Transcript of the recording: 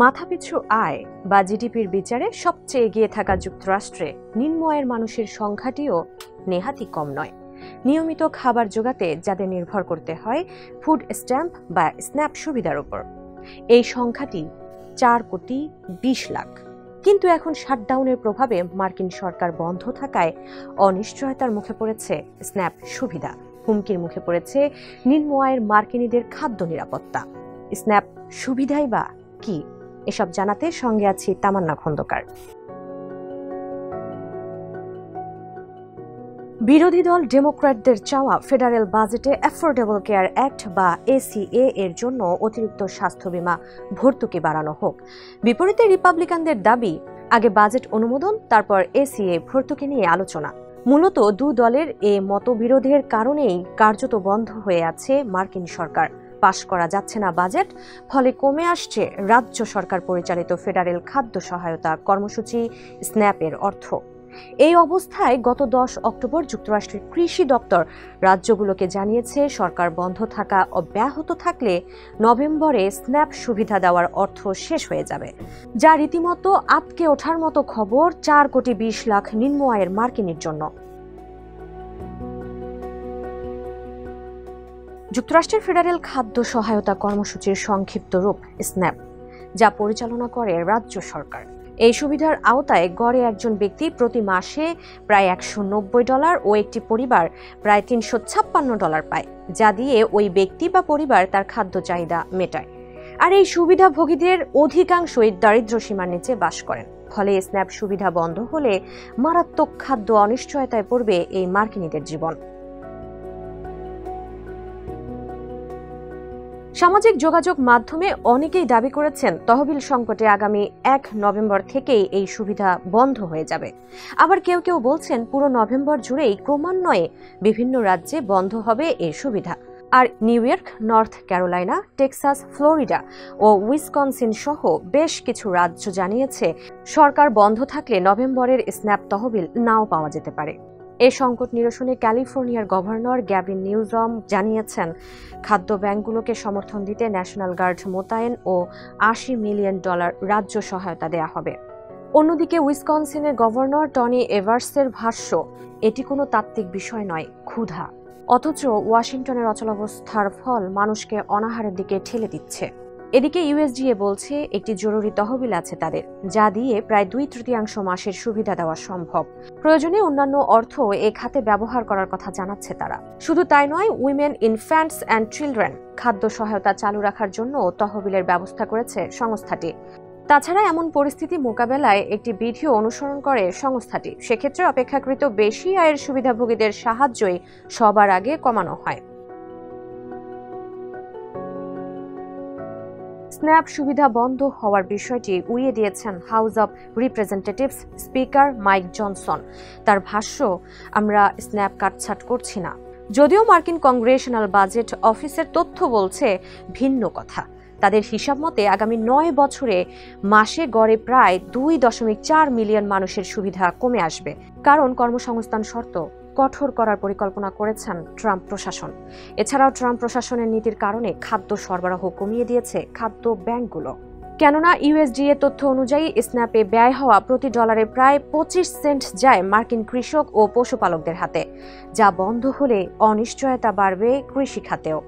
মাথাপিছু আয় বা জিডিপির বিচারে সবচেয়ে এগিয়ে থাকা যুক্তরাষ্ট্রে নিম্ন আয়ের মানুষের সংখ্যাটিও নেহাতই কম নয়। নিয়মিত খাবার জোগাতে যাদের নির্ভর করতে হয় ফুড স্ট্যাম্প বা স্ন্যাপ সুবিধার উপর, এই সংখ্যাটি 4,20,00,000। কিন্তু এখন শাটডাউনের প্রভাবে মার্কিন সরকার বন্ধ থাকায় অনিশ্চয়তার মুখে পড়েছে স্ন্যাপ সুবিধা, হুমকির মুখে পড়েছে নিম্ন আয়ের মার্কিনীদের খাদ্য নিরাপত্তা। স্ন্যাপ সুবিধাই বা কি, এসব জানাতে সঙ্গে আছি তামান্না খন্দকার। বিরোধী দল ডেমোক্র্যাটদের চাওয়া ফেডারেল বাজেটে অ্যাফোর্ডেবল কেয়ার অ্যাক্ট বা ACA এর জন্য অতিরিক্ত স্বাস্থ্য বীমা ভর্তুকি বাড়ানো হোক। বিপরীতে রিপাবলিকানদের দাবি আগে বাজেট অনুমোদন, তারপর ACA ভর্তুকি নিয়ে আলোচনা। মূলত দু দলের এ মতবিরোধের কারণেই কার্যত বন্ধ হয়ে আছে মার্কিন সরকার, পাশ করা যাচ্ছে না বাজেট, ফলে কমে আসছে রাজ্য সরকার পরিচালিত ফেডারেল খাদ্য সহায়তা কর্মসূচি স্ন্যাপের অর্থ। এই অবস্থায় গত 10 অক্টোবর যুক্তরাষ্ট্রের কৃষি দপ্তর রাজ্যগুলোকে জানিয়েছে সরকার বন্ধ থাকা অব্যাহত থাকলে নভেম্বরে স্ন্যাপ সুবিধা দেওয়ার অর্থ শেষ হয়ে যাবে, যা রীতিমতো আটকে ওঠার মতো খবর 4,20,00,000 নিম্ন আয়ের মার্কিনীর জন্য। যুক্তরাষ্ট্রের ফেডারেল খাদ্য সহায়তা কর্মসূচির সংক্ষিপ্ত রূপ স্ন্যাপ, যা পরিচালনা করে রাজ্য সরকার। এই সুবিধার আওতায় গড়ে একজন ব্যক্তি প্রতি মাসে প্রায় $190 ও একটি পরিবার প্রায় $356 পায়, যা দিয়ে ওই ব্যক্তি বা পরিবার তার খাদ্য চাহিদা মেটায়। আর এই সুবিধাভোগীদের অধিকাংশই দারিদ্র্য সীমার নিচে বাস করেন। ফলে স্ন্যাপ সুবিধা বন্ধ হলে মারাত্মক খাদ্য অনিশ্চয়তায় পড়বে এই মার্কিনীদের জীবন। সামাজিক যোগাযোগ মাধ্যমে অনেকেই দাবি করেছেন তহবিল সংকটে আগামী 1 নভেম্বর থেকেই এই সুবিধা বন্ধ হয়ে যাবে। আবার কেউ কেউ বলছেন পুরো নভেম্বর জুড়েই ক্রমান্বয়ে বিভিন্ন রাজ্যে বন্ধ হবে এই সুবিধা। আর New York, North Carolina, Texas, Florida ও উইসকনসিন সহ বেশ কিছু রাজ্য জানিয়েছে সরকার বন্ধ থাকলে নভেম্বরের স্ন্যাপ তহবিল নাও পাওয়া যেতে পারে। এই সংকট নিরসনে ক্যালিফোর্নিয়ার গভর্নর গ্যাভিন নিউজম জানিয়েছেন খাদ্য ব্যাংকগুলোকে সমর্থন দিতে ন্যাশনাল গার্ড মোতায়েন ও $80 মিলিয়ন রাজ্য সহায়তা দেয়া হবে। অন্যদিকে উইসকনসিনের গভর্নর টনি এভার্সের ভাষ্য, এটি কোনো তাত্ত্বিক বিষয় নয়, ক্ষুধা। অথচ ওয়াশিংটনের অচলাবস্থার ফল মানুষকে অনাহারের দিকে ঠেলে দিচ্ছে। এদিকে USDA বলছে একটি জরুরি তহবিল আছে তাদের, যা দিয়ে প্রায় 2/3 মাসের সুবিধা দেওয়া সম্ভব। প্রয়োজনে অন্যান্য অর্থ এ খাতে ব্যবহার করার কথা জানাচ্ছে তারা। শুধু তাই নয়, উইমেন, ইনফ্যান্টস অ্যান্ড চিলড্রেন খাদ্য সহায়তা চালু রাখার জন্য তহবিলের ব্যবস্থা করেছে সংস্থাটি। তাছাড়া এমন পরিস্থিতি মোকাবেলায় একটি বিধিও অনুসরণ করে সংস্থাটি। সেক্ষেত্রে অপেক্ষাকৃত বেশি আয়ের সুবিধাভোগীদের সাহায্যই সবার আগে কমানো হয়। স্ন্যাপ সুবিধা বন্ধ হওয়ার বিষয়টি উড়িয়ে দিয়েছেন house of representatives speaker mic Johnson. তার ভাষ্য, আমরা স্ন্যাপ কাটছাট করছি না। যদিও মার্কিন কংগ্রেশনাল বাজেট অফিসের তথ্য বলছে ভিন্ন কথা। তাদের হিসাব মতে আগামী 9 বছরে মাসে গড়ে প্রায় 2.4 মিলিয়ন মানুষের সুবিধা কমে আসবে, কারণ কর্মসংস্থান শর্ত কঠোর করার পরিকল্পনা করেছেন ট্রাম্প প্রশাসন। এছাড়াও ট্রাম্প প্রশাসনের নীতির কারণে খাদ্য সরবরাহ কমিয়ে দিয়েছে খাদ্য ব্যাংকগুলো। কেননা USDA তথ্য অনুযায়ী স্ন্যাপে ব্যয় হওয়া প্রতি ডলারে প্রায় 25 সেন্ট যায় মার্কিন কৃষক ও পশুপালকদের হাতে, যা বন্ধ হলে অনিশ্চয়তা বাড়বে কৃষি খাতেও।